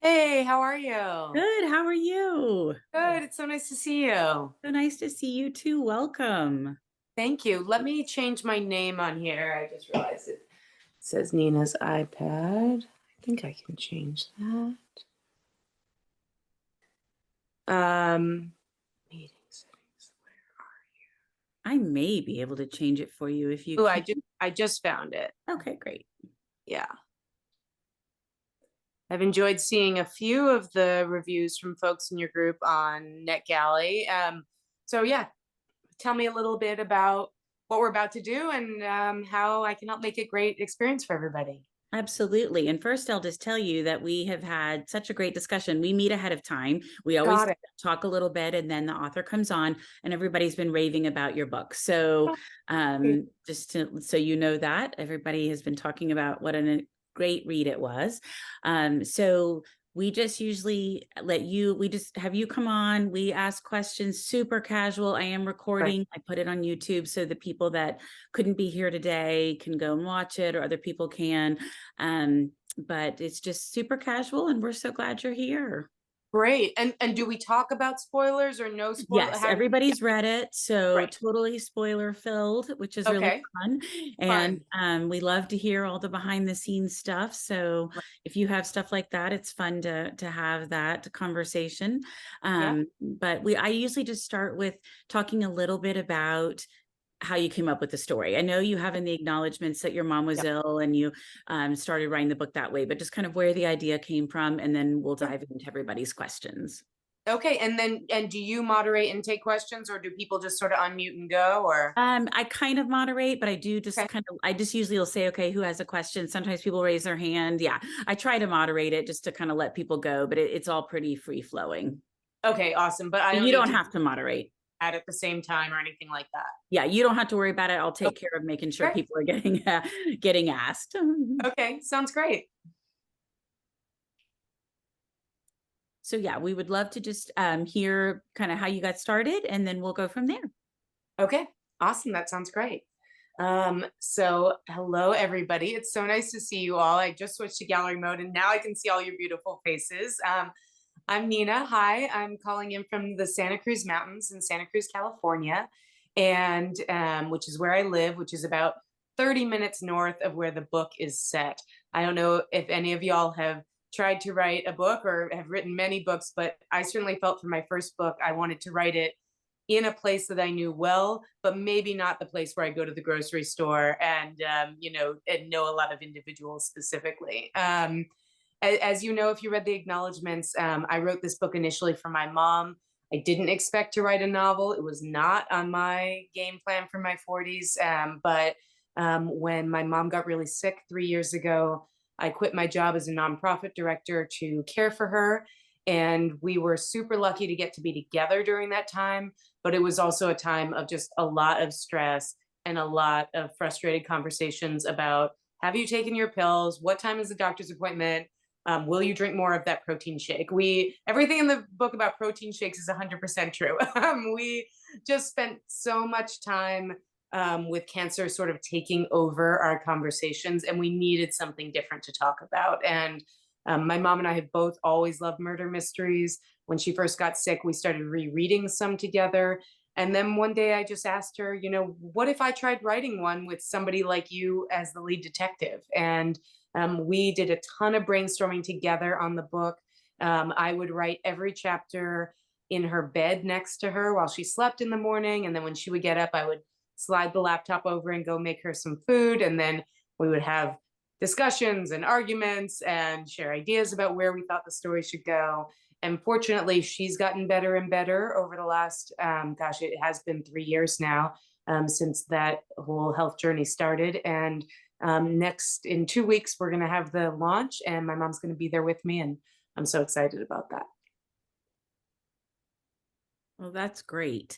Hey, how are you? Good. How are you? Good. It's so nice to see you. So nice to see you too. Welcome. Thank you. Let me change my name on here. I just realized it says Nina's iPad. I think I can change that. Um, Meeting settings. I may be able to change it for you if you Oh, can. I just found it. Okay, great. Yeah. I've enjoyed seeing a few of the reviews from folks in your group on NetGalley. So yeah, tell me a little bit about what we're about to do and how I can help make it a great experience for everybody. Absolutely. And first, I'll just tell you that we have had such a great discussion. We meet ahead of time. We always Got it. talk a little bit, and then the author comes on, and everybody's been raving about your book. So, just so you know that everybody has been talking about what a great read it was. So we just usually we just have you come on. We ask questions, super casual. I am Right. recording. I put it on YouTube so the people that couldn't be here today can go and watch it, or other people can. But it's just super casual, and we're so glad you're here. Great. And do we talk about spoilers or no spoiler? Yes, How do yeah, everybody's read it, so right. totally spoiler filled, which is really Okay. fun. And Fun. we love to hear all the behind the scenes stuff. So Right. if you have stuff like that, it's fun to have that conversation. Yeah. But I usually just start with talking a little bit about how you came up with the story. I know you have in the acknowledgments that your mom was Yeah. ill and you started writing the book that way, but just kind of where the idea came from, and then we'll Sure. dive into everybody's questions. Okay. And do you moderate and take questions or do people just sort of unmute and go or I kind of moderate, but I do just okay. kind of, I just usually will say, okay, who has a question? Sometimes people raise their hand. Yeah, I try to moderate it just to kind of let people go, but it's all pretty free flowing. Okay, awesome. But I don't You need don't to do have to moderate. that at the same time or anything like that. Yeah, you don't have to worry about it. I'll take Okay. care of making sure Great. people are getting getting asked. Okay. Sounds great. So yeah, we would love to just hear kind of how you got started, and then we'll go from there. Okay. Awesome. That sounds great. So hello everybody. It's so nice to see you all. I just switched to gallery mode and now I can see all your beautiful faces. I'm Nina. Hi, I'm calling in from the Santa Cruz Mountains in Santa Cruz, California, and which is where I live, which is about 30 minutes north of where the book is set. I don't know if any of y'all have tried to write a book or have written many books, but I certainly felt for my first book, I wanted to write it in a place that I knew well, but maybe not the place where I go to the grocery store and and know a lot of individuals specifically. As you know, if you read the acknowledgments, I wrote this book initially for my mom. I didn't expect to write a novel. It was not on my game plan for my 40s. But when my mom got really sick 3 years ago, I quit my job as a nonprofit director to care for her. And we were super lucky to get to be together during that time. But it was also a time of just a lot of stress and a lot of frustrated conversations about, have you taken your pills? What time is the doctor's appointment? Will you drink more of that protein shake? We Everything in the book about protein shakes is 100% true. We just spent so much time with cancer sort of taking over our conversations, and we needed something different to talk about. And my mom and I have both always loved murder mysteries. When she first got sick, we started rereading some together. And then one day I just asked her, what if I tried writing one with somebody like you as the lead detective? And we did a ton of brainstorming together on the book. I would write every chapter in her bed next to her while she slept in the morning. And then when she would get up, I would slide the laptop over and go make her some food. And then we would have discussions and arguments and share ideas about where we thought the story should go. And fortunately, she's gotten better and better over the last, it has been 3 years now since that whole health journey started. And next, in 2 weeks, we're going to have the launch, and my mom's going to be there with me. And I'm so excited about that. Well, that's great.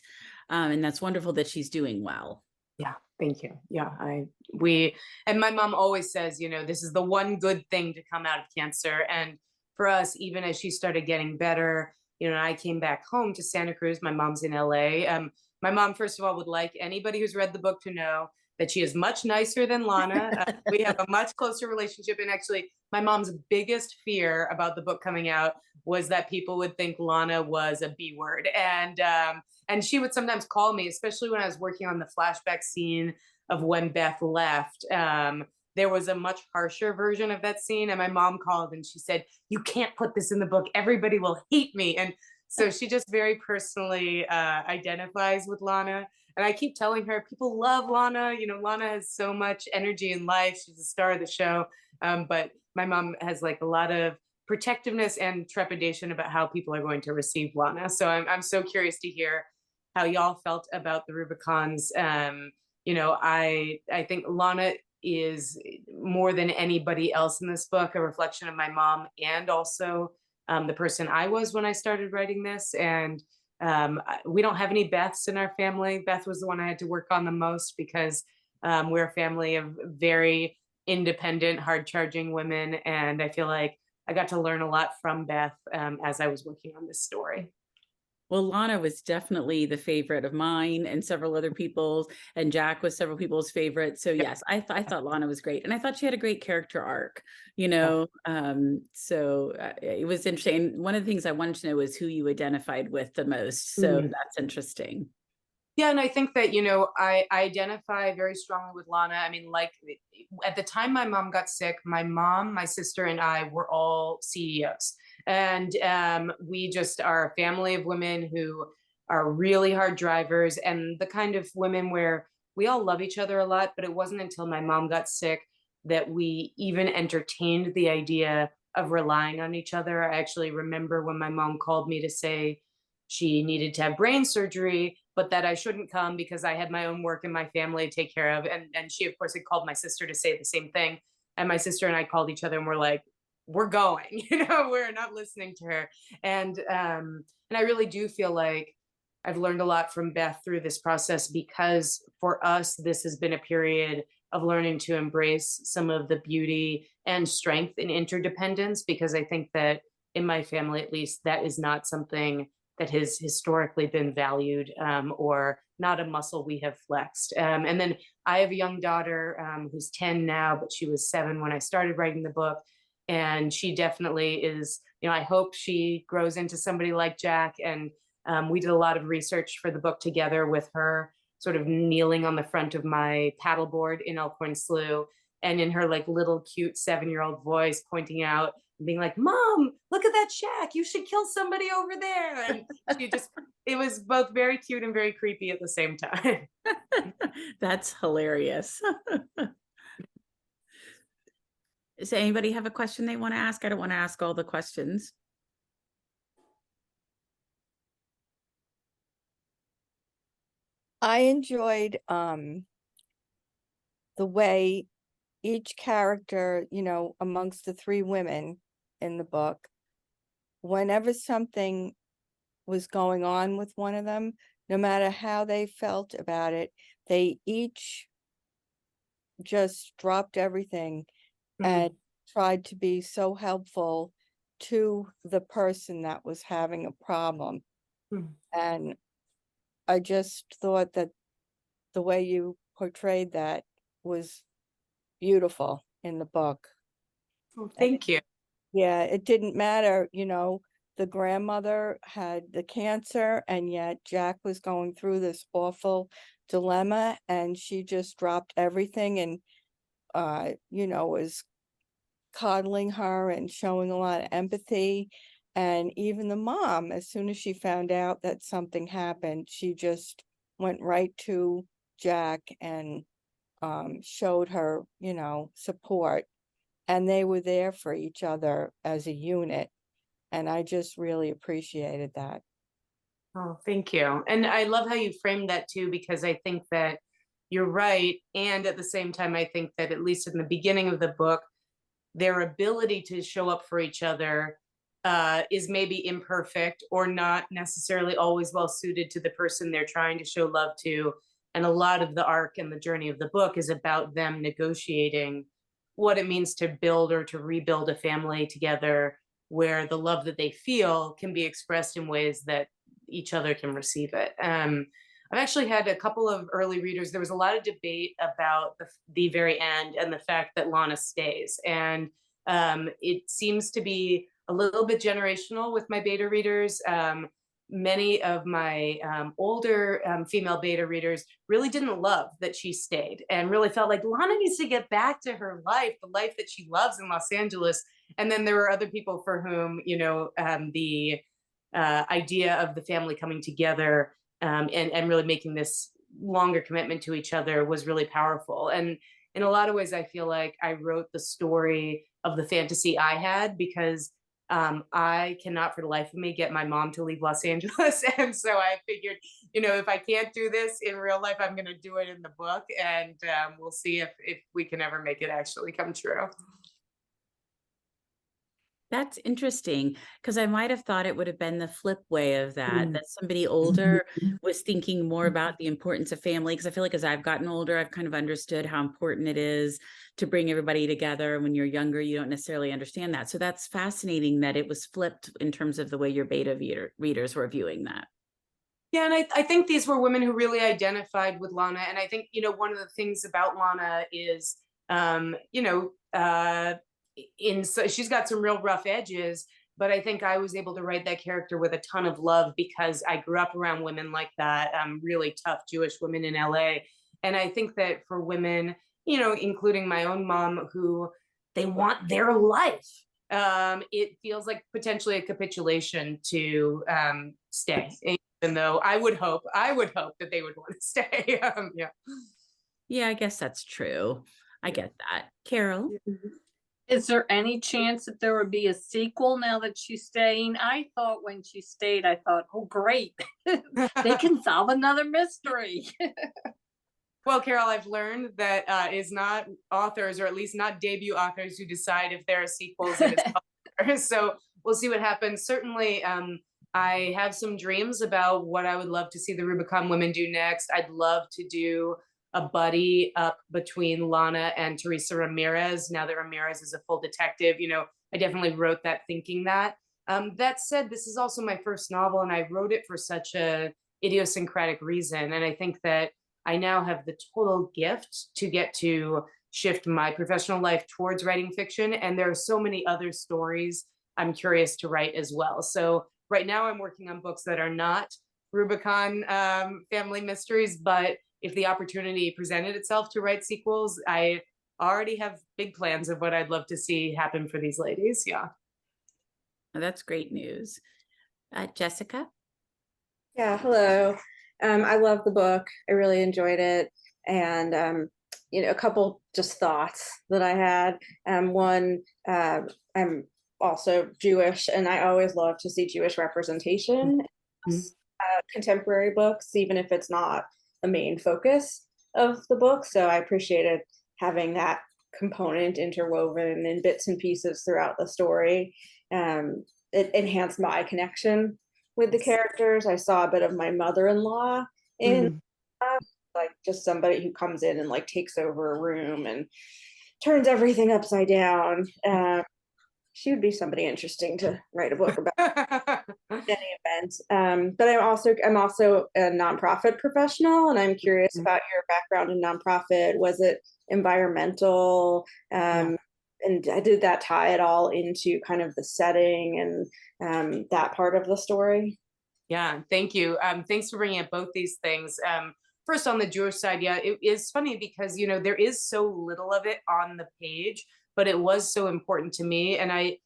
And that's wonderful that she's doing well. Yeah, thank you. Yeah, and my mom always says, this is the one good thing to come out of cancer. And for us, even as she started getting better, I came back home to Santa Cruz. My mom's in LA. My mom, first of all, would like anybody who's read the book to know that she is much nicer than Lana. We have a much closer relationship. And actually, my mom's biggest fear about the book coming out was that people would think Lana was a B word. And she would sometimes call me, especially when I was working on the flashback scene of when Beth left. There was a much harsher version of that scene. And my mom called and she said, "You can't put this in the book. Everybody will hate me." And so she just very personally identifies with Lana. And I keep telling her, people love Lana. You know, Lana has so much energy in life. She's the star of the show. But my mom has like a lot of protectiveness and trepidation about how people are going to receive Lana. So I'm so curious to hear how y'all felt about the Rubicons. You know, I think Lana is more than anybody else in this book a reflection of my mom and also the person I was when I started writing this. And we don't have any Beths in our family. Beth was the one I had to work on the most because we're a family of very independent, hard charging women. And I feel like I got to learn a lot from Beth as I was working on this story. Well, Lana was definitely the favorite of mine and several other people's, and Jack was several people's favorite. So yes, I thought Lana was great, and I thought she had a great character arc. You know, it was interesting. One of the things I wanted to know was who you identified with the most. So that's interesting. Yeah, and I think that, you know, I identify very strongly with Lana. I mean, like at the time my mom got sick, my mom, my sister, and I were all CEOs. And we just are a family of women who are really hard drivers and the kind of women where we all love each other a lot. But it wasn't until my mom got sick that we even entertained the idea of relying on each other. I actually remember when my mom called me to say she needed to have brain surgery, but that I shouldn't come because I had my own work and my family to take care of. And she, of course, had called my sister to say the same thing. And my sister and I called each other and we're like, we're going, you know, we're not listening to her. And I really do feel like I've learned a lot from Beth through this process because for us, this has been a period of learning to embrace some of the beauty and strength in interdependence, because I think that in my family, at least, that is not something that has historically been valued or not a muscle we have flexed. And then I have a young daughter who's 10 now, but she was 7 when I started writing the book. And she definitely is, you know, I hope she grows into somebody like Jack. And we did a lot of research for the book together with her sort of kneeling on the front of my paddleboard in Elkhorn Slough and in her like little cute 7-year-old voice pointing out being like, "Mom, look at that shack. You should kill somebody over there." And she just, it was both very cute and very creepy at the same time. That's hilarious. Does anybody have a question they want to ask? I don't want to ask all the questions. I enjoyed the way each character, you know, amongst the 3 women in the book, whenever something was going on with one of them, no matter how they felt about it, they each just dropped everything and tried to be so helpful to the person that was having a problem. And I just thought that the way you portrayed that was beautiful in the book. Oh, thank you. Yeah, it didn't matter, you know, the grandmother had the cancer and yet Jack was going through this awful dilemma and she just dropped everything and you know, was coddling her and showing a lot of empathy. And even the mom, as soon as she found out that something happened, she just went right to Jack and showed her, you know, support. And they were there for each other as a unit. And I just really appreciated that. Oh, thank you. And I love how you framed that too, because I think that you're right. And at the same time, I think that at least in the beginning of the book, their ability to show up for each other is maybe imperfect or not necessarily always well suited to the person they're trying to show love to. And a lot of the arc and the journey of the book is about them negotiating what it means to build or to rebuild a family together where the love that they feel can be expressed in ways that each other can receive it. I've actually had a couple of early readers. There was a lot of debate about the very end and the fact that Lana stays. And it seems to be a little bit generational with my beta readers. Many of my older female beta readers really didn't love that she stayed and really felt like Lana needs to get back to her life, the life that she loves in Los Angeles. And then there were other people for whom, the idea of the family coming together and really making this longer commitment to each other was really powerful. And in a lot of ways, I feel like I wrote the story of the fantasy I had, because I cannot for the life of me get my mom to leave Los Angeles. And so I figured, if I can't do this in real life, I'm going to do it in the book. And we'll see if we can ever make it actually come true. That's interesting, because I might have thought it would have been the flip way of that somebody older was thinking more about the importance of family. Because I feel like as I've gotten older, I've kind of understood how important it is to bring everybody together. When you're younger, you don't necessarily understand that. So that's fascinating that it was flipped in terms of the way your beta readers were viewing that. Yeah, and I think these were women who really identified with Lana. And I think, one of the things about Lana is, so she's got some real rough edges, but I think I was able to write that character with a ton of love because I grew up around women like that, really tough Jewish women in LA. And I think that for women, including my own mom, who they want their life, it feels like potentially a capitulation to stay, even though I would hope that they would want to stay. Yeah, I guess that's true. I get that. Carol? Is there any chance that there would be a sequel now that she's staying? I thought when she stayed, oh, great. They can solve another mystery. Well, Carol, I've learned that is not authors, or at least not debut authors, who decide if there are sequels. So we'll see what happens. Certainly, I have some dreams about what I would love to see the Rubicon women do next. I'd love to do a buddy up between Lana and Teresa Ramirez, now that Ramirez is a full detective. I definitely wrote that thinking that. That said, this is also my first novel, and I wrote it for such a idiosyncratic reason. And I think that I now have the total gift to get to shift my professional life towards writing fiction. And there are so many other stories I'm curious to write as well. So right now I'm working on books that are not Rubicon family mysteries, but if the opportunity presented itself to write sequels, I already have big plans of what I'd love to see happen for these ladies. Yeah. Oh, that's great news. Jessica? Yeah, hello. I love the book. I really enjoyed it. And, a couple just thoughts that I had. One, I'm also Jewish, and I always love to see Jewish representation in contemporary books, even if it's not the main focus of the book. So I appreciated having that component interwoven in bits and pieces throughout the story. It enhanced my connection with the characters. I saw a bit of my mother-in-law in like just somebody who comes in and like takes over a room and turns everything upside down. She would be somebody interesting to write a book about any event. But I'm also a nonprofit professional, and I'm curious about your background in nonprofit. Was it environmental? And did that tie it all into kind of the setting and that part of the story? Yeah, thank you. Thanks for bringing up both these things. First, on the Jewish side, yeah, it is funny because, there is so little of it on the page, but it was so important to me. And I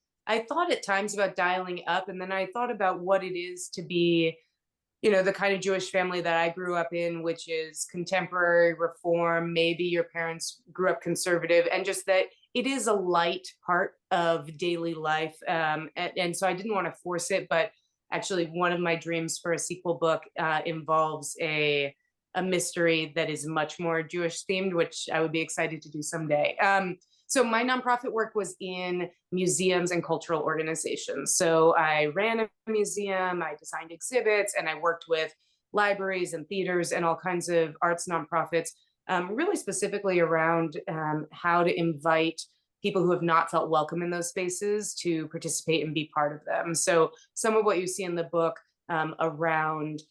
thought at times about dialing up, and then I thought about what it is to be, the kind of Jewish family that I grew up in, which is contemporary reform. Maybe your parents grew up conservative, and just that it is a light part of daily life. And so I didn't want to force it, but actually one of my dreams for a sequel book involves a mystery that is much more Jewish themed, which I would be excited to do someday. So my nonprofit work was in museums and cultural organizations. So I ran a museum, I designed exhibits, and I worked with libraries and theaters and all kinds of arts nonprofits, really specifically around how to invite people who have not felt welcome in those spaces to participate and be part of them. So some of what you see in the book around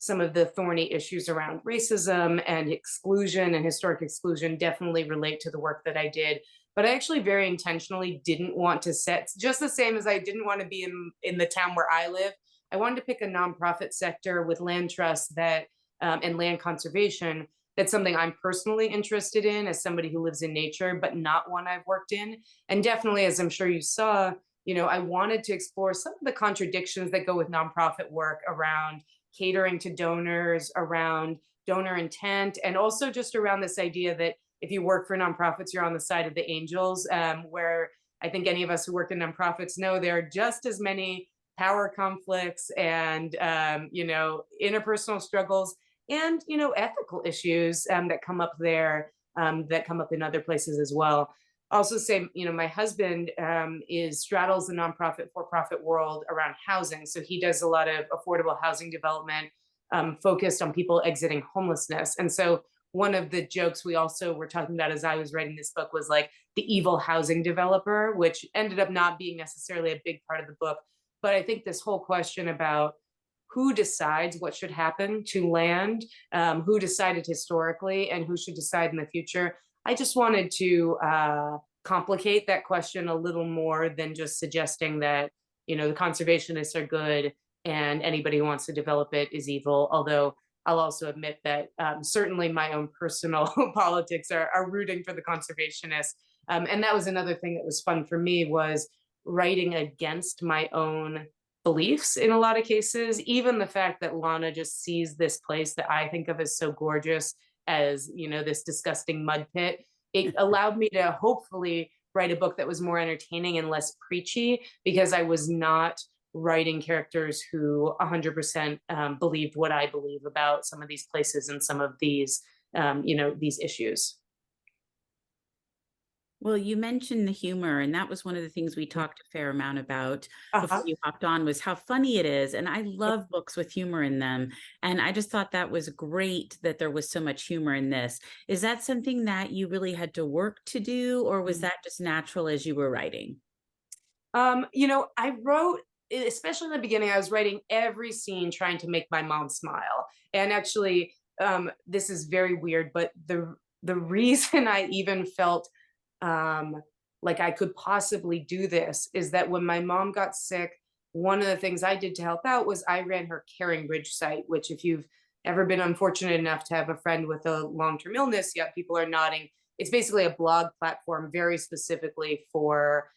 some of the thorny issues around racism and exclusion and historic exclusion definitely relate to the work that I did. But I actually very intentionally didn't want to set, just the same as I didn't want to be in the town where I live. I wanted to pick a nonprofit sector with land trusts that and land conservation. That's something I'm personally interested in as somebody who lives in nature, but not one I've worked in. And definitely, as I'm sure you saw, I wanted to explore some of the contradictions that go with nonprofit work around catering to donors, around donor intent, and also just around this idea that if you work for nonprofits, you're on the side of the angels, where I think any of us who work in nonprofits know there are just as many power conflicts and interpersonal struggles and ethical issues that come up there, that come up in other places as well. Also say, my husband straddles the nonprofit for-profit world around housing. So he does a lot of affordable housing development focused on people exiting homelessness. And so one of the jokes we also were talking about as I was writing this book was like the evil housing developer, which ended up not being necessarily a big part of the book. But I think this whole question about who decides what should happen to land, who decided historically, and who should decide in the future. I just wanted to complicate that question a little more than just suggesting that, the conservationists are good and anybody who wants to develop it is evil. Although I'll also admit that certainly my own personal politics are rooting for the conservationists. And that was another thing that was fun for me, was writing against my own beliefs in a lot of cases. Even the fact that Lana just sees this place that I think of as so gorgeous as, this disgusting mud pit, it allowed me to hopefully write a book that was more entertaining and less preachy, because I was not writing characters who 100% believed what I believe about some of these places and some of these, these issues. Well, you mentioned the humor, and that was one of the things we talked a fair amount about before you hopped on, was how funny it is. And I love books with humor in them. And I just thought that was great that there was so much humor in this. Is that something that you really had to work to do, or was that just natural as you were writing? I wrote, especially in the beginning, I was writing every scene trying to make my mom smile. And actually, this is very weird, but the reason I even felt like I could possibly do this is that when my mom got sick, one of the things I did to help out was I ran her Caring Bridge site, which, if you've ever been unfortunate enough to have a friend with a long-term illness, yeah, people are nodding. It's basically a blog platform very specifically for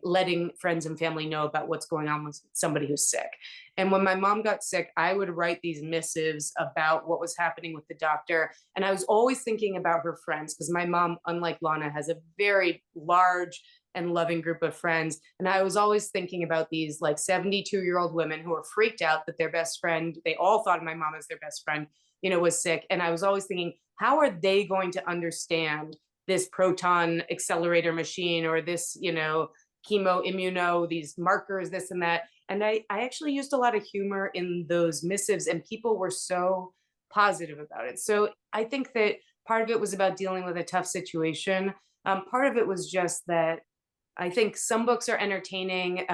letting friends and family know about what's going on with somebody who's sick. And when my mom got sick, I would write these missives about what was happening with the doctor. And I was always thinking about her friends, because my mom, unlike Lana, has a very large and loving group of friends. And I was always thinking about these like 72-year-old women who were freaked out that their best friend, they all thought my mom as their best friend, was sick. And I was always thinking, how are they going to understand this proton accelerator machine, or this, chemo immuno, these markers, this and that. And I actually used a lot of humor in those missives, and people were so positive about it. So I think that part of it was about dealing with a tough situation. Part of it was just that I think some books are entertaining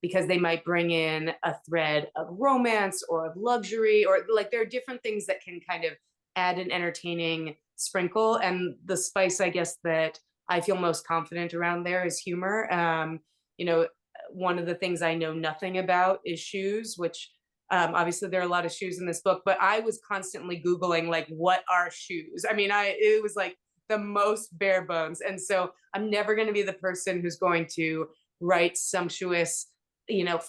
because they might bring in a thread of romance or of luxury, or like there are different things that can kind of add an entertaining sprinkle. And the spice, I guess, that I feel most confident around there is humor. One of the things I know nothing about is shoes, which obviously there are a lot of shoes in this book, but I was constantly Googling, like, what are shoes? I mean, it was like the most bare bones. And so I'm never going to be the person who's going to write sumptuous,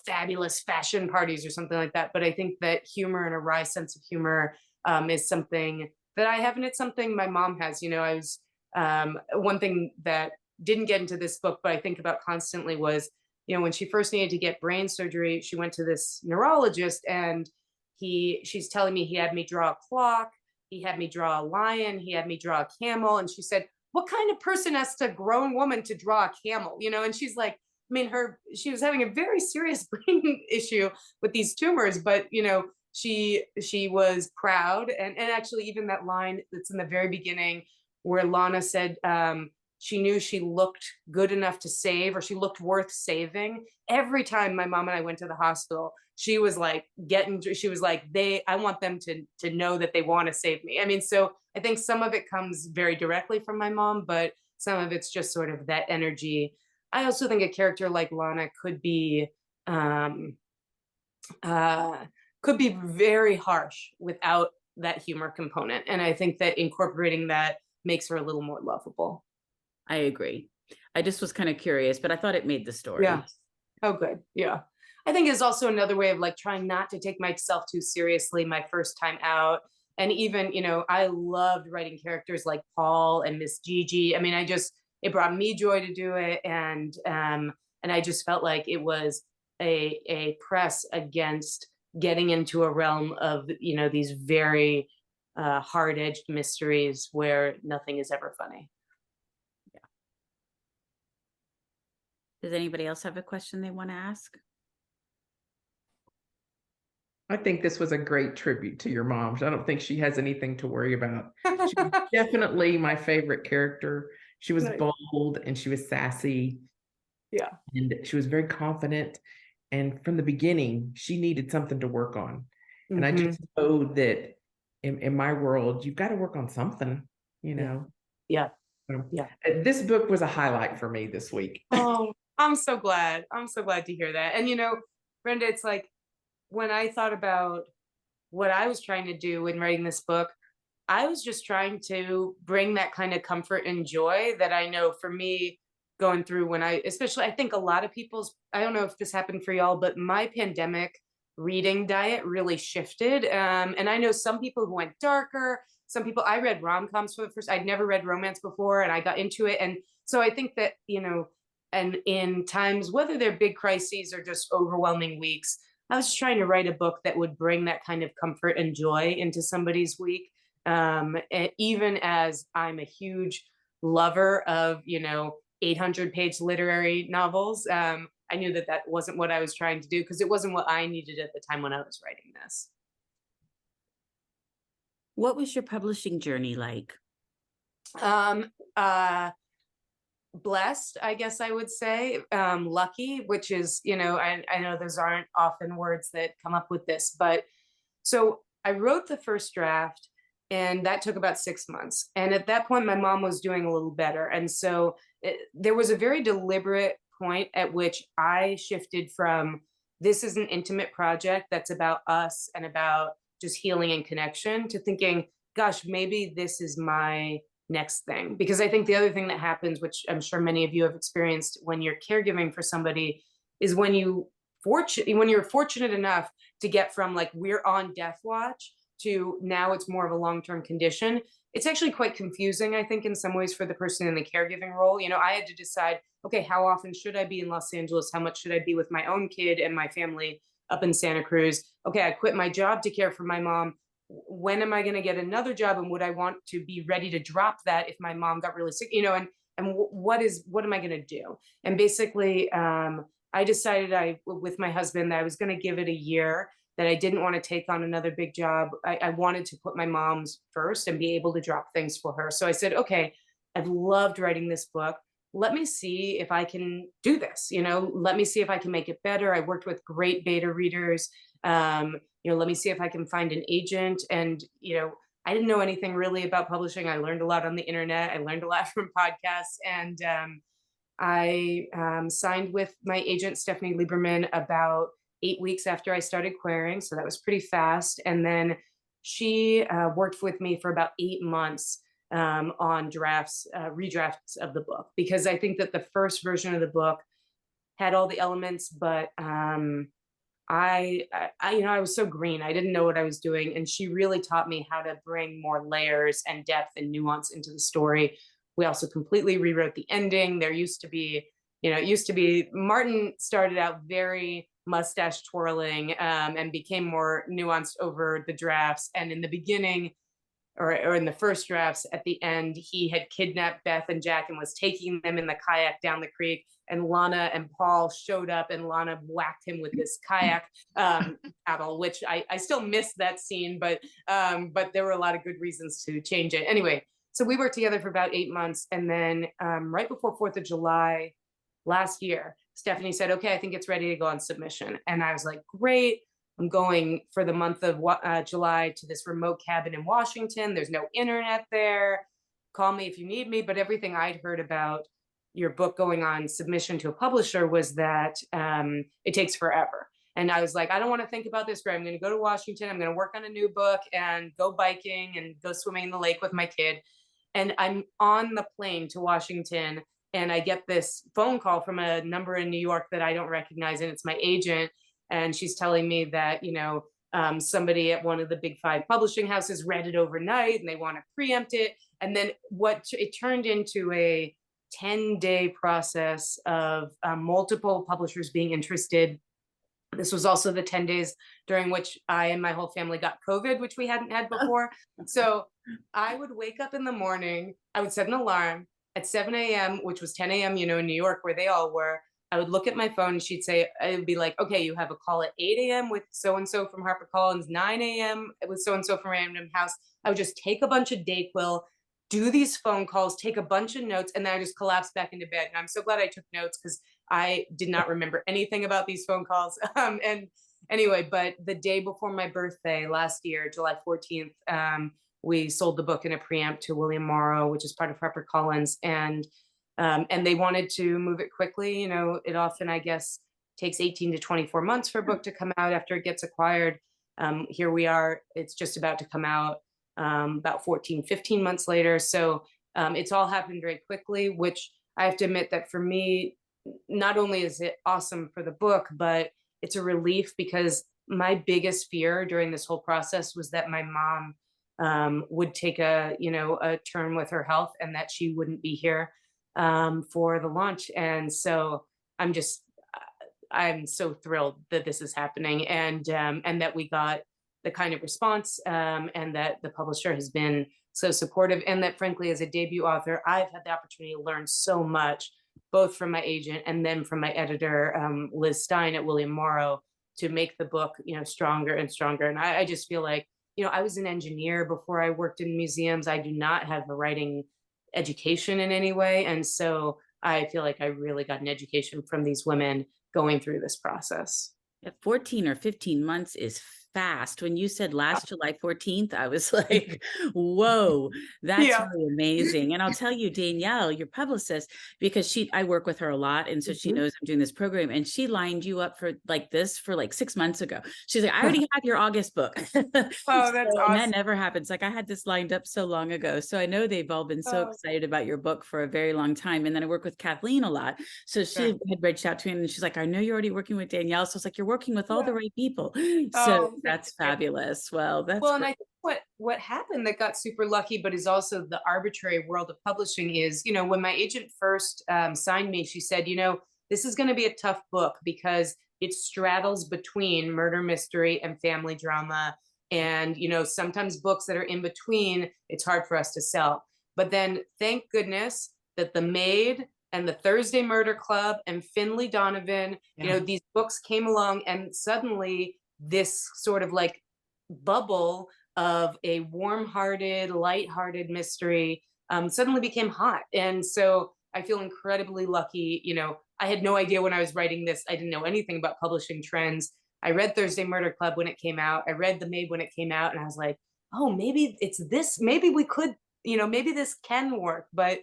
fabulous fashion parties or something like that. But I think that humor and a wry sense of humor is something that I have, and it's something my mom has. I was one thing that didn't get into this book, but I think about constantly was, when she first needed to get brain surgery, she went to this neurologist, and she's telling me he had me draw a clock, he had me draw a lion, he had me draw a camel, and she said, "What kind of person asks a grown woman to draw a camel?" And she's like, I mean, she was having a very serious brain issue with these tumors, but she was proud. And actually, even that line that's in the very beginning where Lana said, she knew she looked good enough to save, or she looked worth saving. Every time my mom and I went to the hospital, she was like I want them to know that they want to save me. I mean, so I think some of it comes very directly from my mom, but some of it's just sort of that energy. I also think a character like Lana um, could be very harsh without that humor component. And I think that incorporating that makes her a little more lovable. I agree. I just was kind of curious, but I thought it made the story. Yeah. Oh, good. Yeah. I think it's also another way of like trying not to take myself too seriously my first time out. And even, I loved writing characters like Paul and Miss Gigi. I mean, it brought me joy to do it. And I just felt like it was a press against getting into a realm of, these very hard-edged mysteries where nothing is ever funny. Does anybody else have a question they want to ask? I think this was a great tribute to your mom. I don't think she has anything to worry about. She was definitely my favorite character. She was Nice. bold and she was sassy. Yeah. And she was very confident. And from the beginning, she needed something to work on. And I just know that in my world, you've got to work on something, Yeah. So, Yeah. This book was a highlight for me this week. Oh, I'm so glad. I'm so glad to hear that. And Brenda, it's like when I thought about what I was trying to do in writing this book, I was just trying to bring that kind of comfort and joy that I know for me going through especially, I think a lot of people's, I don't know if this happened for y'all, but my pandemic reading diet really shifted. And I know some people who went darker, some people, I read rom-coms for the first, I'd never read romance before and I got into it. And so I think that, and in times, whether they're big crises or just overwhelming weeks, I was just trying to write a book that would bring that kind of comfort and joy into somebody's week. And even as I'm a huge lover of, 800-page literary novels, I knew that wasn't what I was trying to do because it wasn't what I needed at the time when I was writing this. What was your publishing journey like? Blessed, I guess I would say, lucky, which is, I know those aren't often words that come up with this, but so I wrote the first draft and that took about 6 months. And at that point, my mom was doing a little better. And so there was a very deliberate point at which I shifted from this is an intimate project that's about us and about just healing and connection to thinking, gosh, maybe this is my next thing. Because I think the other thing that happens, which I'm sure many of you have experienced when you're caregiving for somebody, is when you're fortunate enough to get from like we're on death watch to now it's more of a long-term condition. It's actually quite confusing, I think, in some ways for the person in the caregiving role. I had to decide, okay, how often should I be in Los Angeles? How much should I be with my own kid and my family up in Santa Cruz? Okay, I quit my job to care for my mom. When am I going to get another job? And would I want to be ready to drop that if my mom got really sick? And what am I going to do? And basically, I decided with my husband that I was going to give it a year, that I didn't want to take on another big job. I wanted to put my mom's first and be able to drop things for her. So I said, okay, I've loved writing this book. Let me see if I can do this. Let me see if I can make it better. I worked with great beta readers. Let me see if I can find an agent. And, I didn't know anything really about publishing. I learned a lot on the internet. I learned a lot from podcasts. And I signed with my agent, Stephanie Lieberman, about 8 weeks after I started querying. So that was pretty fast. And then she worked with me for about 8 months on redrafts of the book, because I think that the first version of the book had all the elements, but I was so green. I didn't know what I was doing. And she really taught me how to bring more layers and depth and nuance into the story. We also completely rewrote the ending. There used to be, Martin started out very mustache twirling and became more nuanced over the drafts. And in the beginning, or in the first drafts, at the end, he had kidnapped Beth and Jack and was taking them in the kayak down the creek. And Lana and Paul showed up and Lana whacked him with this kayak paddle, which I still miss that scene, but there were a lot of good reasons to change it. Anyway, So we worked together for about 8 months. And then right before 4th of July last year, Stephanie said, okay, I think it's ready to go on submission. And I was like, great. I'm going for the month of July to this remote cabin in Washington. There's no internet there. Call me if you need me. But everything I'd heard about your book going on submission to a publisher was that it takes forever. And I was like, I don't want to think about this. I'm going to go to Washington. I'm going to work on a new book and go biking and go swimming in the lake with my kid. And I'm on the plane to Washington, and I get this phone call from a number in New York that I don't recognize. And it's my agent. And she's telling me that, somebody at one of the big 5 publishing houses read it overnight and they want to preempt it. And then it turned into a 10-day process of multiple publishers being interested. This was also the 10 days during which I and my whole family got COVID, which we hadn't had before. So I would wake up in the morning, I would set an alarm at 7 a.m., which was 10 a.m., in New York where they all were. I would look at my phone and she'd say, it would be like, okay, you have a call at 8 a.m. with so-and-so from HarperCollins, 9 a.m. with so-and-so from Random House. I would just take a bunch of Dayquil, do these phone calls, take a bunch of notes, and then I just collapsed back into bed. And I'm so glad I took notes because I did not remember anything about these phone calls. And anyway, but the day before my birthday last year, July 14th, we sold the book in a preempt to William Morrow, which is part of HarperCollins. And they wanted to move it quickly. It often, I guess, takes 18 to 24 months for a book to come out after it gets acquired. Here we are, it's just about to come out about 14, 15 months later. So it's all happened very quickly, which I have to admit that for me, not only is it awesome for the book, but it's a relief because my biggest fear during this whole process was that my mom would take a turn with her health and that she wouldn't be here for the launch. And so I'm so thrilled that this is happening and that we got the kind of response and that the publisher has been so supportive, and that frankly, as a debut author, I've had the opportunity to learn so much, both from my agent and then from my editor, Liz Stein at William Morrow, to make the book, stronger and stronger. And I just feel like, I was an engineer before I worked in museums. I do not have a writing education in any way. And so I feel like I really got an education from these women going through this process. 14 or 15 months is fast. When you said last July 14th, I was like, whoa, that's really amazing. And I'll tell you, Danielle, your publicist, because I work with her a lot. And so she knows I'm doing this program, and she lined you up for this for 6 months ago. She's like, I already have your August book. Oh, that's awesome. And that never happens. I had this lined up so long ago. So I know they've all been so excited about your book for a very long time. And then I work with Kathleen a lot. So she had reached out to me and she's like, I know you're already working with Danielle. So it's like, you're working with all the right people. So that's fabulous. Well, that's and I think what happened that got super lucky, but is also the arbitrary world of publishing is, when my agent first signed me, she said, this is going to be a tough book because it straddles between murder mystery and family drama. And, sometimes books that are in between, it's hard for us to sell. But then thank goodness that The Maid and The Thursday Murder Club and Finley Donovan, these books came along, and suddenly this sort of bubble of a warm-hearted, light-hearted mystery suddenly became hot. And so I feel incredibly lucky. I had no idea when I was writing this. I didn't know anything about publishing trends. I read Thursday Murder Club when it came out. I read The Maid when it came out, and I was like, oh, maybe it's this. Maybe we could, maybe this can work. But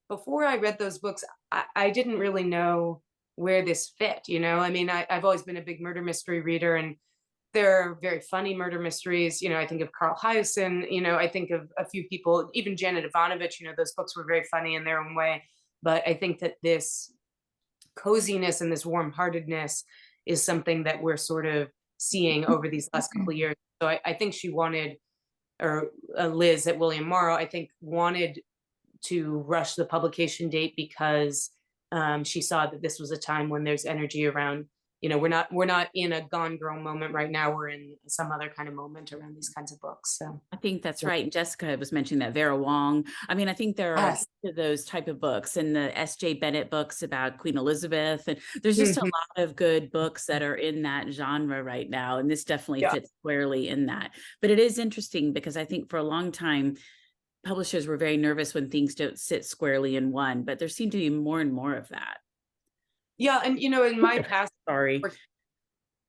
before I read those books, I didn't really know where this fit. I've always been a big murder mystery reader, and there are very funny murder mysteries. I think of Carl Hyacin, I think of a few people, even Janet Ivanovich, those books were very funny in their own way. But I think that this coziness and this warm-heartedness is something that we're sort of seeing over these last couple of years. So I think she wanted, or Liz at William Morrow, I think wanted to rush the publication date because she saw that this was a time when there's energy around, we're not in a Gone Girl moment right now. We're in some other kind of moment around these kinds of books. So I think that's right. And Jessica was mentioning that, Vera Wong. I think there are those type of books, and the S.J. Bennett books about Queen Elizabeth. And there's just a lot of good books that are in that genre right now. And this definitely fits squarely in that. But it is interesting because I think for a long time, publishers were very nervous when things don't sit squarely in one, but there seemed to be more and more of that. Yeah, and in my past Sorry.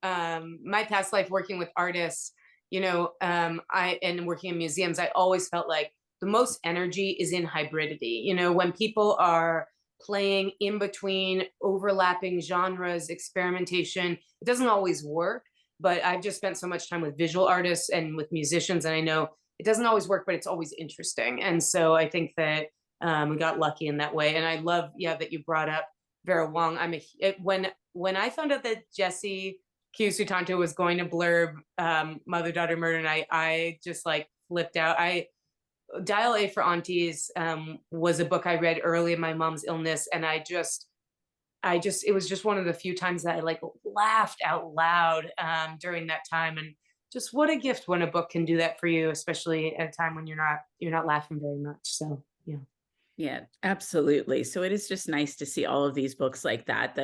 my past life working with artists, and working in museums, I always felt like the most energy is in hybridity. When people are playing in between overlapping genres, experimentation, it doesn't always work. But I've just spent so much time with visual artists and with musicians, and I know it doesn't always work, but it's always interesting. And so I think that we got lucky in that way. And I love, that you brought up Vera Wang. When I found out that Jessie Q Sutanto was going to blurb Mother Daughter Murder, and I just like flipped out. Dial A for Aunties was a book I read early in my mom's illness, and it was just one of the few times that I like laughed out loud during that time. And just what a gift when a book can do that for you, especially at a time when you're not laughing very much. So yeah. Yeah, absolutely. So it is just nice to see all of these books like that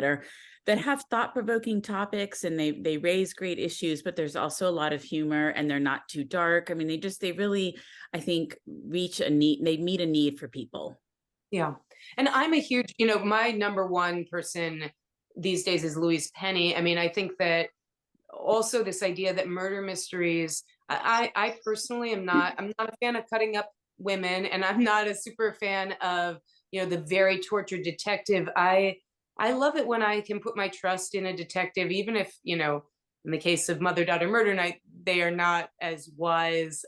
have thought-provoking topics, and they raise great issues, but there's also a lot of humor, and they're not too dark. I mean, they really, I think, meet a need for people. Yeah. And I'm a huge, my number one person these days is Louise Penny. I mean, I think that also this idea that murder mysteries, I personally I'm not a fan of cutting up women, and I'm not a super fan of, the very tortured detective. I love it when I can put my trust in a detective, even if, in the case of Mother Daughter Murder Night, they are not as wise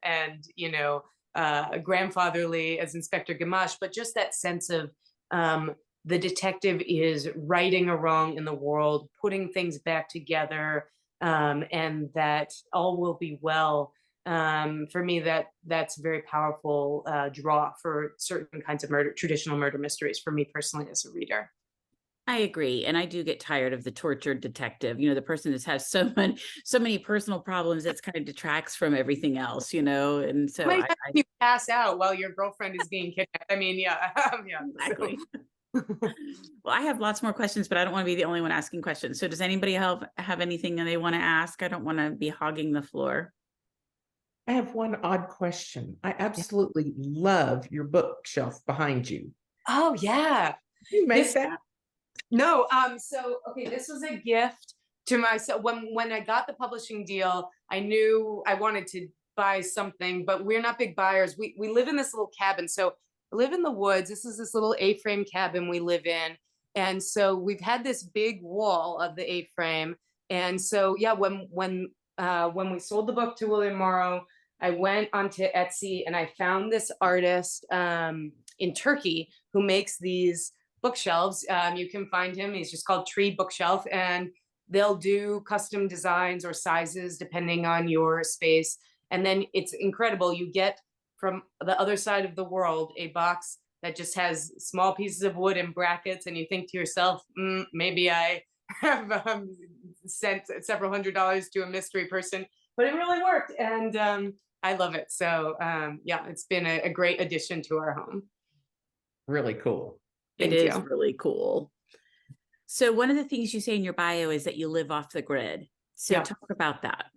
and grandfatherly as Inspector Gamache, but just that sense of the detective is righting a wrong in the world, putting things back together, and that all will be well. For me, that's a very powerful draw for certain kinds of traditional murder mysteries, for me personally as a reader. I agree. And I do get tired of the tortured detective, the person that has so many personal problems that's kind of detracts from everything else, and so How many times do you pass out while your girlfriend is being kidnapped? I mean, yeah. Yeah, exactly. Well, I have lots more questions, but I don't want to be the only one asking questions. So does anybody have anything that they want to ask? I don't want to be hogging the floor. I have one odd question. I absolutely love your bookshelf behind you. Oh yeah. You make that? No, so okay, this was a gift to myself. When I got the publishing deal, I knew I wanted to buy something, but we're not big buyers. We live in this little cabin. So I live in the woods. This is this little A-frame cabin we live in. And so we've had this big wall of the A-frame. And so yeah, when we sold the book to William Morrow, I went onto Etsy and I found this artist in Turkey who makes these bookshelves. You can find him. He's just called Tree Bookshelf, and they'll do custom designs or sizes depending on your space. And then it's incredible. You get from the other side of the world a box that just has small pieces of wood and brackets, and you think to yourself, maybe I have sent several $100s to a mystery person, but it really worked, and I love it. So yeah, it's been a great addition to our home. Really cool. It is really cool. So one of the things you say in your bio is that you live off the grid. So talk about that.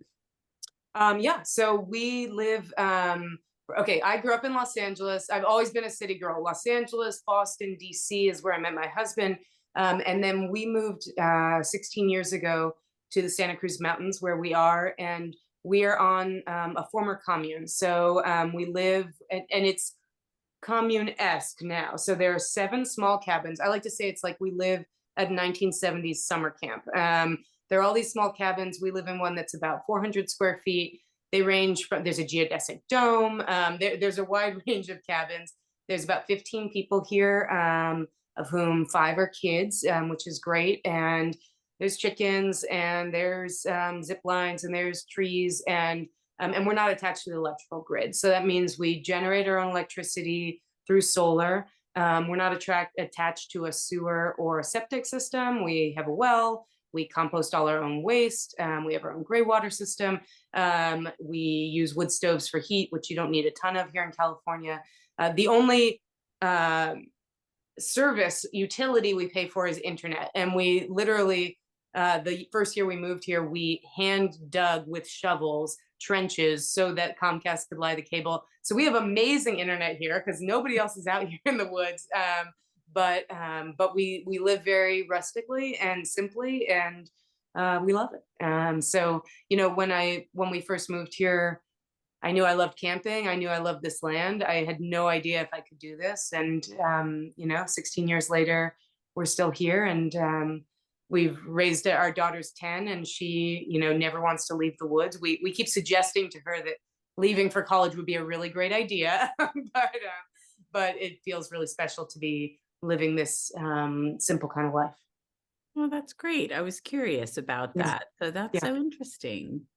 Yeah, so we live, okay, I grew up in Los Angeles. I've always been a city girl. Los Angeles, Boston, DC is where I met my husband. And then we moved 16 years ago to the Santa Cruz Mountains where we are. And we are on a former commune. So we live, and it's commune-esque now. So there are 7 small cabins. I like to say it's like we live at 1970s summer camp. There are all these small cabins. We live in one that's about 400 square feet. They range from, there's a geodesic dome. There's a wide range of cabins. There's about 15 people here, of whom 5 are kids, which is great. And there's chickens, and there's zip lines, and there's trees, and we're not attached to the electrical grid. So that means we generate our own electricity through solar. We're not attached to a sewer or a septic system. We have a well. We compost all our own waste. We have our own gray water system. We use wood stoves for heat, which you don't need a ton of here in California. The only service utility we pay for is internet. And we literally, the first year we moved here, we hand dug with shovels trenches so that Comcast could lie the cable. So we have amazing internet here because nobody else is out here in the woods. But we live very rustically and simply, and we love it. So you know, when we first moved here, I knew I loved camping. I knew I loved this land. I had no idea if I could do this. And, you know, 16 years later, we're still here, and we've raised our daughter's 10, and she, you know, never wants to leave the woods. We keep suggesting to her that leaving for college would be a really great idea, but it feels really special to be living this simple kind of life. Well, that's great. I was curious about Yeah. that. So that's Yeah. so interesting.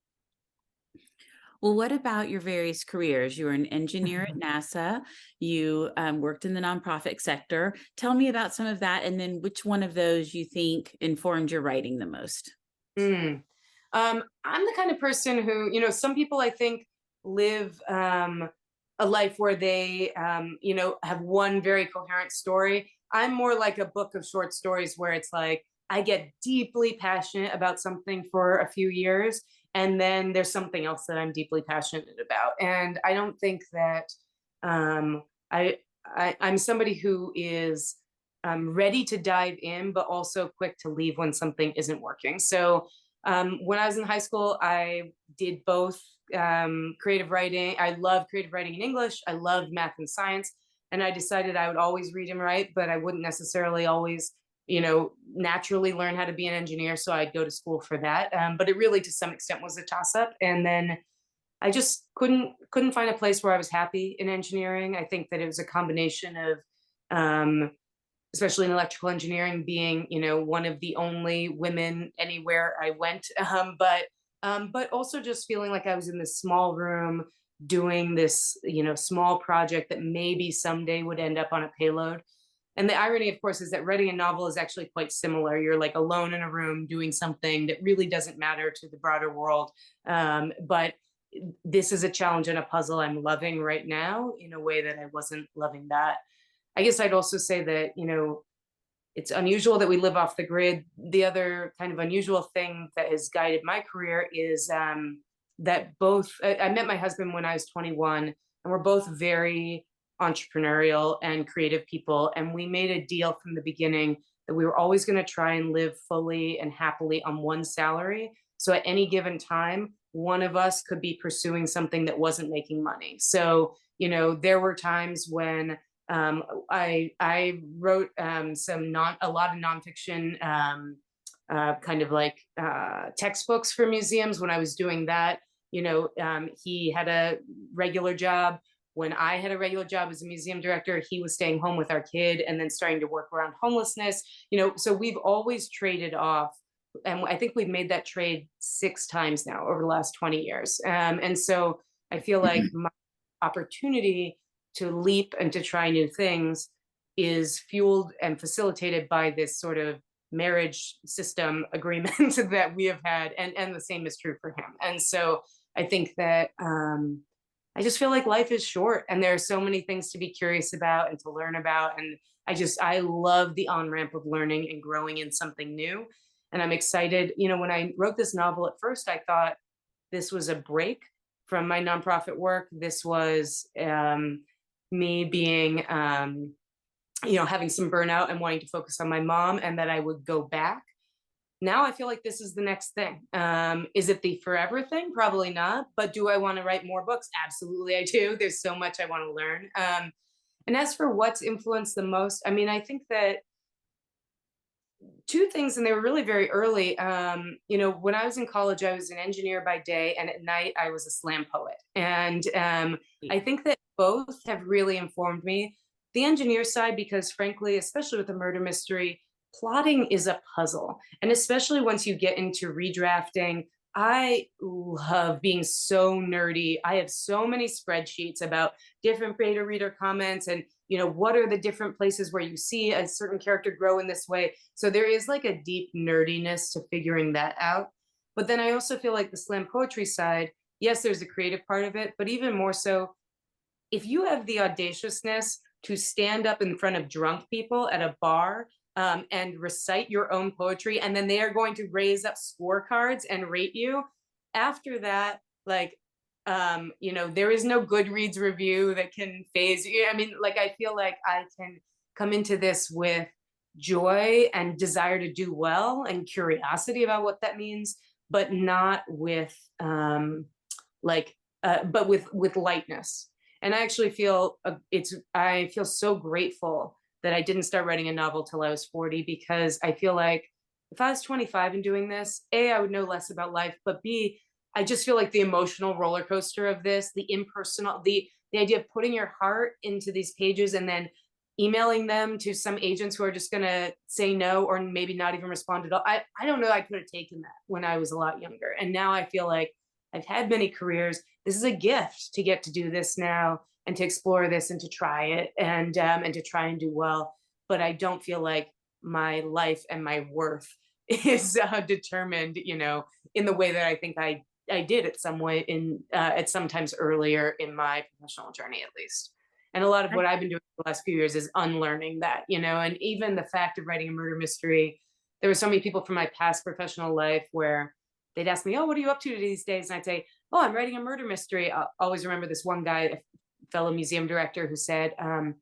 Well, what about your various careers? You were an engineer at NASA. You worked in the nonprofit sector. Tell me about some of that, and then which one of those you think informed your writing the most? I'm the kind of person who, you know, some people I think live a life where they, you know, have one very coherent story. I'm more like a book of short stories where it's like I get deeply passionate about something for a few years, and then there's something else that I'm deeply passionate about. And I don't think that um, I'm somebody who is ready to dive in, but also quick to leave when something isn't working. So when I was in high school, I did both creative writing. I loved creative writing in English. I loved math and science. And I decided I would always read and write, but I wouldn't necessarily always, you know, naturally learn how to be an engineer. So I'd go to school for that. But it really, to some extent, was a toss up. And then I just couldn't find a place where I was happy in engineering. I think that it was a combination of especially in electrical engineering, being, you know, one of the only women anywhere I went, but also just feeling like I was in this small room doing this, you know, small project that maybe someday would end up on a payload. And the irony, of course, is that writing a novel is actually quite similar. You're like alone in a room doing something that really doesn't matter to the broader world. But this is a challenge and a puzzle I'm loving right now in a way that I wasn't loving that. I guess I'd also say that, you know, it's unusual that we live off the grid. The other kind of unusual thing that has guided my career is that both, I met my husband when I was 21, and we're both very entrepreneurial and creative people. And we made a deal from the beginning that we were always going to try and live fully and happily on one salary. So at any given time, one of us could be pursuing something that wasn't making money. So, you know, there were times when I wrote a lot of nonfiction, kind of like textbooks for museums. When I was doing that, you know, he had a regular job. When I had a regular job as a museum director, he was staying home with our kid and then starting to work around homelessness. You know, so we've always traded off, and I think we've made that trade 6 times now over the last 20 years. And so I feel like my opportunity to leap and to try new things is fueled and facilitated by this sort of marriage system agreement that we have had, and the same is true for him. And so I think that I just feel like life is short, and there are so many things to be curious about and to learn about, and I love the on-ramp of learning and growing in something new. And I'm excited. You know, when I wrote this novel, at first I thought this was a break from my nonprofit work. This was me being, you know, having some burnout and wanting to focus on my mom, and that I would go back. Now I feel like this is the next thing. Is it the forever thing? Probably not. But do I want to write more books? Absolutely, I do. There's so much I want to learn. And as for what's influenced the most, I mean, I think that 2 things, and they were really very early. You know, when I was in college, I was an engineer by day, and at night I was a slam poet. And I think that both have really informed me. The engineer side, because frankly, especially with a murder mystery, plotting is a puzzle. And especially once you get into redrafting, I love being so nerdy. I have so many spreadsheets about different beta reader comments, and, you know, what are the different places where you see a certain character grow in this way. So there is like a deep nerdiness to figuring that out. But then I also feel like the slam poetry side, yes, there's a creative part of it, but even more so, if you have the audaciousness to stand up in front of drunk people at a bar and recite your own poetry, and then they are going to raise up scorecards and rate you. After that, like, you know, there is no Goodreads review that can phase you. I mean, like, I feel like I can come into this with joy and desire to do well and curiosity about what that means, but not with like but with lightness. And I actually feel I feel so grateful that I didn't start writing a novel till I was 40, because I feel like if I was 25 and doing this, A, I would know less about life, but B, I just feel like the emotional roller coaster of this, the impersonal, the idea of putting your heart into these pages and then emailing them to some agents who are just gonna say no or maybe not even respond at all. I don't know, I could have taken that when I was a lot younger. And now I feel like I've had many careers. This is a gift to get to do this now and to explore this and to try it and to try and do well. But I don't feel like my life and my worth is determined, you know, in the way that I think I did at some way at sometimes earlier in my professional journey, at least. And a lot of what I've been doing for the last few years is unlearning that, you know, and even the fact of writing a murder mystery, there were so many people from my past professional life where they'd ask me, oh, what are you up to these days? And I'd say, oh, I'm writing a murder mystery. I'll always remember this one guy, a fellow museum director, who said, oh,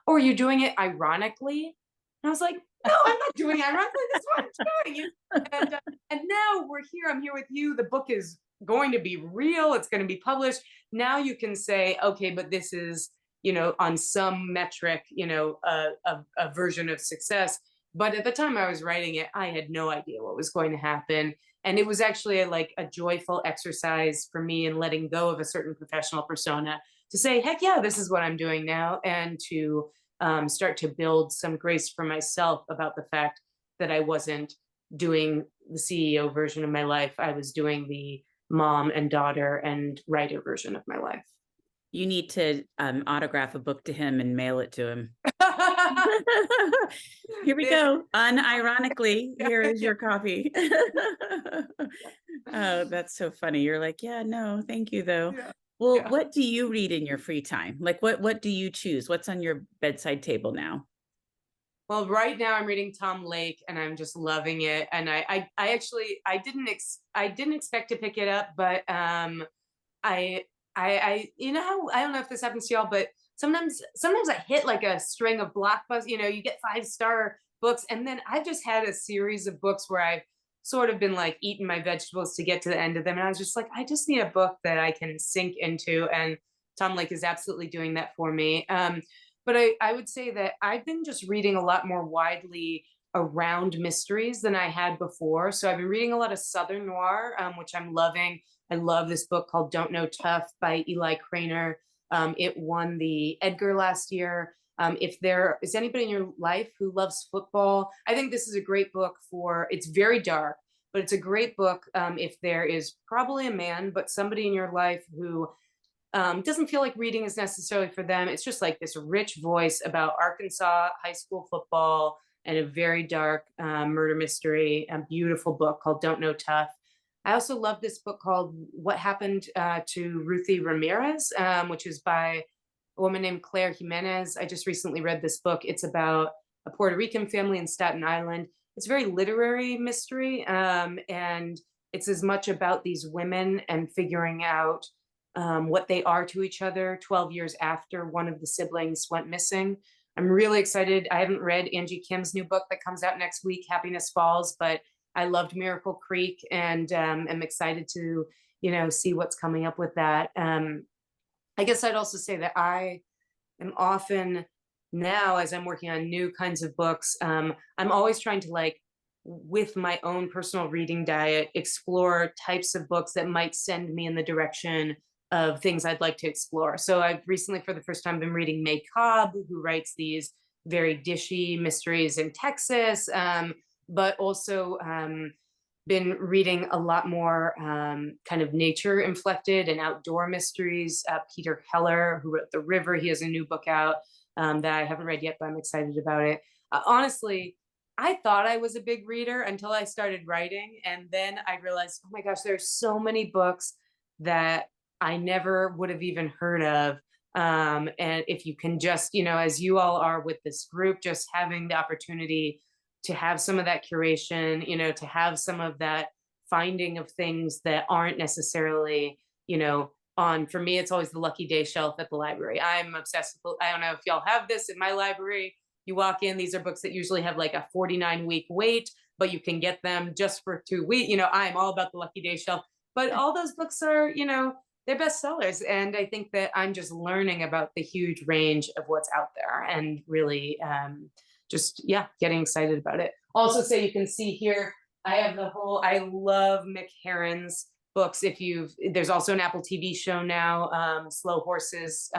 are you doing it ironically? And I was like, no, I'm not doing it ironically. That's what I'm doing. And now we're here. I'm here with you. The book is going to be real. It's going to be published. Now you can say, okay, but this is, you know, on some metric, you know, a version of success. But at the time I was writing it, I had no idea what was going to happen. And it was actually like a joyful exercise for me in letting go of a certain professional persona to say, heck yeah, this is what I'm doing now. And to start to build some grace for myself about the fact that I wasn't doing the CEO version of my life. I was doing the mom and daughter and writer version of my life. You need to autograph a book to him and mail it to him. Here we go. Unironically, here is your copy. Oh, that's so funny. You're like, yeah, no, thank you though. Yeah. Well, Yeah. what do you read in your free time? Like what do you choose? What's on your bedside table now? Well, right now I'm reading Tom Lake and I'm just loving it. And I actually I didn't expect to pick it up, but I you know how, I don't know if this happens to y'all, but sometimes I hit like a string of blockbusters, you know, you get 5-star books, and then I've just had a series of books where I've sort of been like eating my vegetables to get to the end of them. And I was just like, I just need a book that I can sink into. And Tom Lake is absolutely doing that for me. But I would say that I've been just reading a lot more widely around mysteries than I had before. So I've been reading a lot of Southern noir, which I'm loving. I love this book called Don't Know Tough by Eli Craner. It won the Edgar last year. If there is anybody in your life who loves football, I think this is a great book it's very dark, but it's a great book if there is probably a man, but somebody in your life who doesn't feel like reading is necessarily for them. It's just like this rich voice about Arkansas high school football and a very dark murder mystery, a beautiful book called Don't Know Tough. I also love this book called What Happened to Ruthie Ramirez, which is by a woman named Claire Jimenez. I just recently read this book. It's about a Puerto Rican family in Staten Island. It's a very literary mystery, and it's as much about these women and figuring out what they are to each other 12 years after one of the siblings went missing. I'm really excited. I haven't read Angie Kim's new book that comes out next week, Happiness Falls, but I loved Miracle Creek and am excited to, you know, see what's coming up with that. I guess I'd also say that I am often now, as I'm working on new kinds of books, I'm always trying to, like, with my own personal reading diet, explore types of books that might send me in the direction of things I'd like to explore. So I've recently, for the first time, been reading May Cobb, who writes these very dishy mysteries in Texas, but also been reading a lot more kind of nature inflected and outdoor mysteries. Peter Keller, who wrote The River, he has a new book out that I haven't read yet, but I'm excited about it. Honestly, I thought I was a big reader until I started writing. And then I realized, oh my gosh, there's so many books that I never would have even heard of. And if you can just, you know, as you all are with this group, just having the opportunity to have some of that curation, you know, to have some of that finding of things that aren't necessarily, you know, for me, it's always the Lucky Day shelf at the library. I'm obsessed with, I don't know if y'all have this in my library. You walk in, these are books that usually have like a 49-week wait, but you can get them just for 2 weeks. I'm all about the Lucky Day shelf, but all those books are, they're bestsellers. And I think that I'm just learning about the huge range of what's out there and really getting excited about it. Also, so you can see here, I love Mick Herron's books. There's also an Apple TV show now, Slow Horses.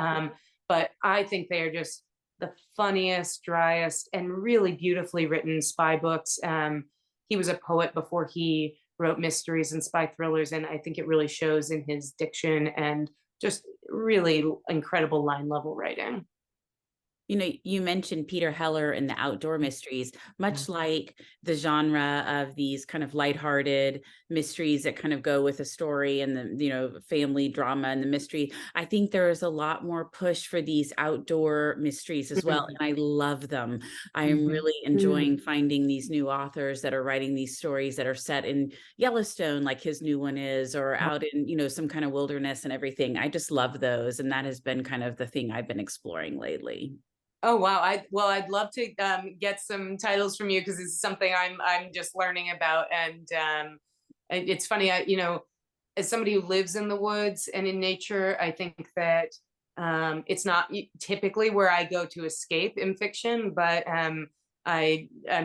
But I think they are just the funniest, driest, and really beautifully written spy books. He was a poet before he wrote mysteries and spy thrillers, and I think it really shows in his diction and just really incredible line level writing. You mentioned Peter Heller and the outdoor mysteries, much like the genre of these kind of lighthearted mysteries that kind of go with a story and the, family drama and the mystery. I think there is a lot more push for these outdoor mysteries as well. And I love them. I am really enjoying finding these new authors that are writing these stories that are set in Yellowstone, like his new one is, or out in, some kind of wilderness and everything. I just love those. And that has been kind of the thing I've been exploring lately. Oh, wow. I'd love to get some titles from you, because it's something I'm just learning about. And it's funny, as somebody who lives in the woods and in nature, I think that it's not typically where I go to escape in fiction, but I'm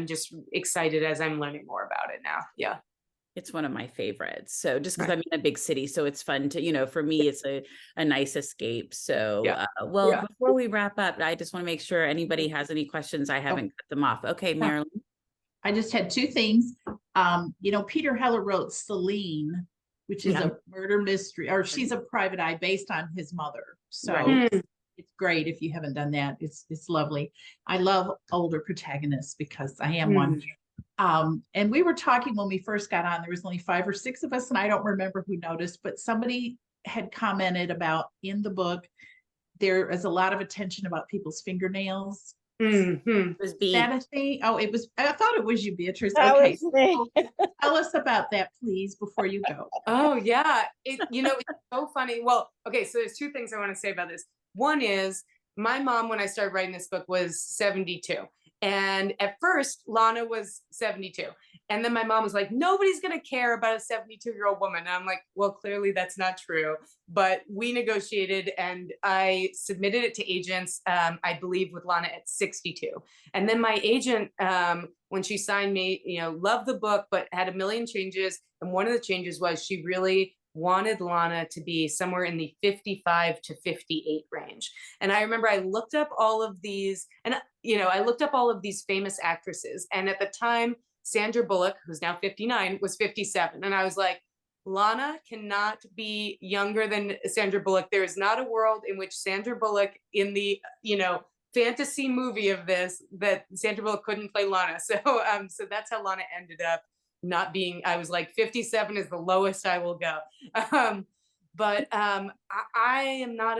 just excited as I'm learning more about it now. Yeah. It's one of my favorites. So just because I'm in a big city, so it's fun to, for me, it's a nice escape. So, before we wrap up, I just want to make sure anybody has any questions. I haven't cut them off. Okay, Marilyn. I just had two things. Peter Heller wrote Celine, which is a murder mystery, or she's a private eye based on his mother. So it's great if you haven't done that. It's lovely. I love older protagonists because I am one. And we were talking when we first got on, there was only 5 or 6 of us, and I don't remember who noticed, but somebody had commented about in the book, there is a lot of attention about people's fingernails. It was Is that a thing? Oh, I thought it was you, Beatrice. That Okay. was me. Tell us about that, please, before you go. Oh, yeah. It's so funny. Well, okay. So there's 2 things I want to say about this. One is my mom, when I started writing this book, was 72. And at first, Lana was 72. And then my mom was like, nobody's going to care about a 72-year-old woman. And I'm like, well, clearly that's not true. But we negotiated and I submitted it to agents, I believe with Lana at 62. And then my agent, when she signed me, loved the book, but had a million changes. And one of the changes was she really wanted Lana to be somewhere in the 55 to 58 range. And I remember I looked up all of these, and I looked up all of these famous actresses. And at the time, Sandra Bullock, who's now 59, was 57. And I was like, Lana cannot be younger than Sandra Bullock. There is not a world in which Sandra Bullock in the, fantasy movie of this, that Sandra Bullock couldn't play Lana. So that's how Lana ended up not being. I was like, 57 is the lowest I will go. But I am not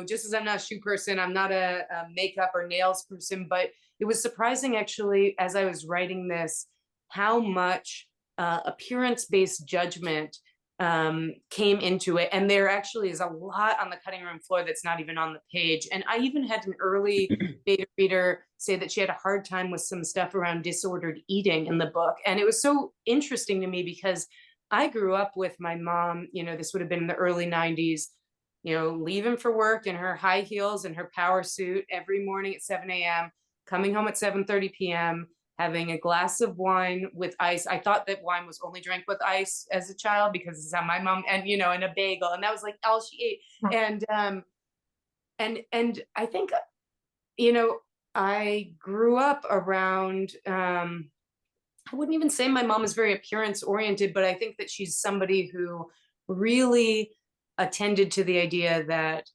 just as I'm not a shoe person, I'm not a makeup or nails person, but it was surprising actually, as I was writing this, how much appearance-based judgment came into it. And there actually is a lot on the cutting room floor that's not even on the page. And I even had an early beta reader say that she had a hard time with some stuff around disordered eating in the book. And it was so interesting to me because I grew up with my mom, this would have been in the early 90s, leaving for work in her high heels and her power suit every morning at 7 a.m., coming home at 7:30 p.m., having a glass of wine with ice. I thought that wine was only drank with ice as a child because it's how my mom, and and a bagel, and that was like all she ate. And I think I grew up around I wouldn't even say my mom is very appearance oriented, but I think that she's somebody who really attended to the idea that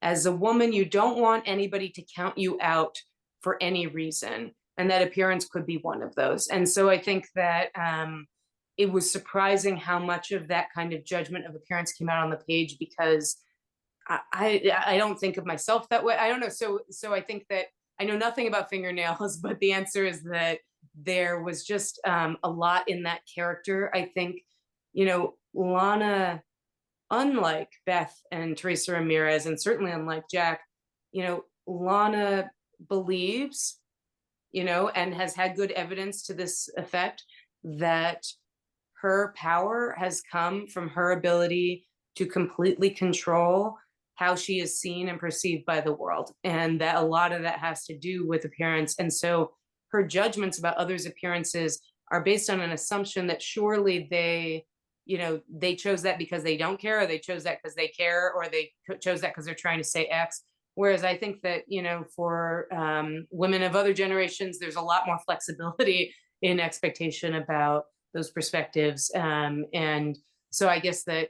as a woman, you don't want anybody to count you out for any reason. And that appearance could be one of those. And so I think that it was surprising how much of that kind of judgment of appearance came out on the page, because I don't think of myself that way. I don't know. So I think that I know nothing about fingernails, but the answer is that there was just a lot in that character. I think, Lana unlike Beth and Teresa Ramirez, and certainly unlike Jack, Lana believes, and has had good evidence to this effect, that her power has come from her ability to completely control how she is seen and perceived by the world. And that a lot of that has to do with appearance. And so her judgments about others' appearances are based on an assumption that surely they chose that because they don't care, or they chose that because they care, or they chose that because they're trying to say X. Whereas I think that, for women of other generations, there's a lot more flexibility in expectation about those perspectives. And so I guess that,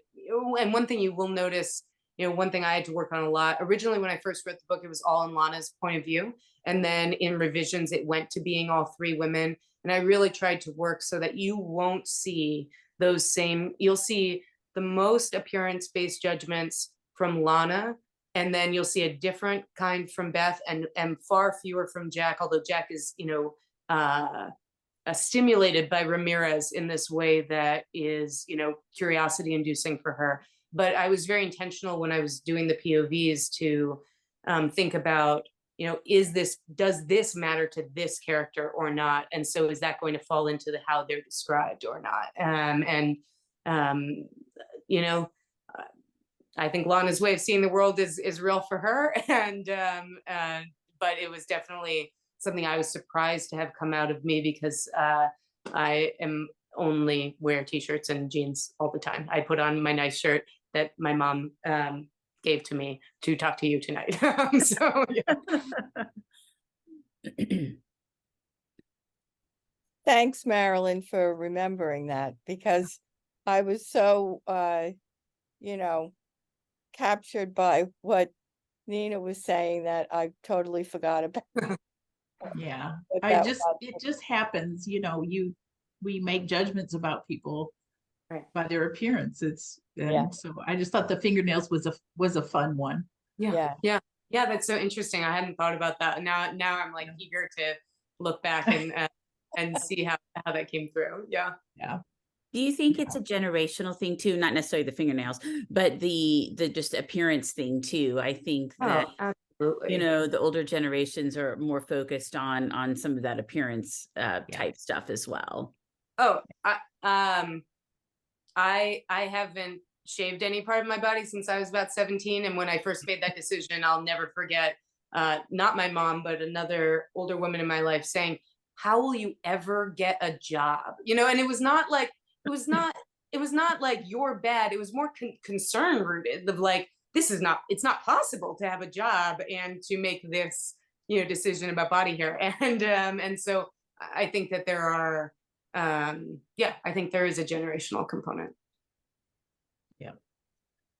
and one thing you will notice, one thing I had to work on a lot, originally when I first wrote the book, it was all in Lana's point of view. And then in revisions, it went to being all three women. And I really tried to work so that you won't see those same, you'll see the most appearance-based judgments from Lana, and then you'll see a different kind from Beth, and far fewer from Jack, although Jack is, stimulated by Ramirez in this way that is, curiosity inducing for her. But I was very intentional when I was doing the POVs to think about, does this matter to this character or not? And so is that going to fall into the how they're described or not? I think Lana's way of seeing the world is real for her. But it was definitely something I was surprised to have come out of me, because I am only wear t-shirts and jeans all the time. I put on my nice shirt that my mom gave to me to talk to you tonight. So yeah. Thanks, Marilyn, for remembering that, because I was so, captured by what Nina was saying that I totally forgot about. Yeah, what that was. it just happens, we make judgments about people Right. by their appearances. And Yeah. so I just thought the fingernails was a fun one. Yeah. That's so interesting. I hadn't thought about that. Now I'm like eager to look back and see how that came through. Yeah. Do you think it's a generational thing too? Not necessarily the fingernails, but the just appearance thing too. I think that absolutely. the older generations are more focused on some of that appearance type stuff as well. Oh, I haven't shaved any part of my body since I was about 17. And when I first made that decision, I'll never forget, not my mom, but another older woman in my life saying, "How will you ever get a job?" And it was not like, you're bad. It was more concern rooted of like, it's not possible to have a job and to make this, decision about body hair. And so I think that there are, I think there is a generational component. Yeah.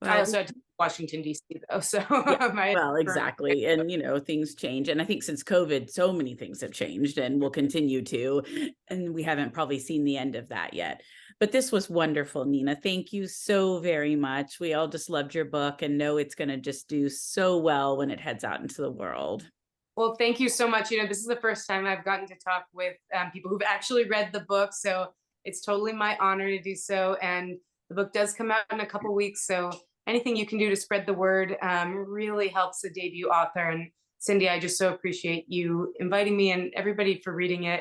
I Well, also had to Washington, D.C. though. So well, exactly. And, things change. And I think since COVID, so many things have changed and will continue to, and we haven't probably seen the end of that yet. But this was wonderful, Nina. Thank you so very much. We all just loved your book and know it's going to just do so well when it heads out into the world. Well, thank you so much. This is the first time I've gotten to talk with people who've actually read the book. So it's totally my honor to do so. And the book does come out in a couple weeks. So anything you can do to spread the word really helps a debut author. And Cindy, I just so appreciate you inviting me and everybody for reading it.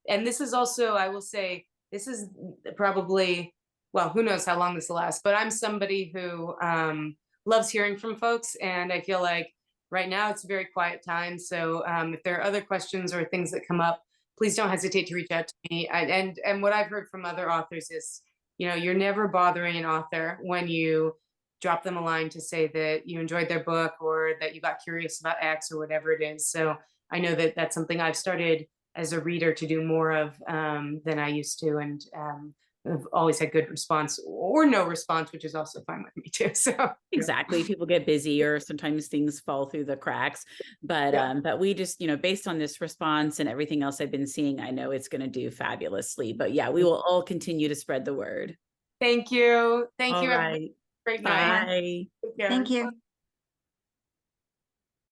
And this is also, I will say, this is probably, well, who knows how long this will last, but I'm somebody who loves hearing from folks. And I feel like right now it's a very quiet time. So if there are other questions or things that come up, please don't hesitate to reach out to me. And what I've heard from other authors is, you're never bothering an author when you drop them a line to say that you enjoyed their book or that you got curious about X or whatever it is. So I know that that's something I've started as a reader to do more of than I used to. And I've always had good response or no response, which is also fine with me too. So exactly. People get busy or sometimes things fall through the cracks, but we just, based on this response and everything else I've been seeing, I know it's going to do fabulously, but yeah, we will all continue to spread the word. Thank you. Thank All you. right. Great night. Bye. Take care. Thank you.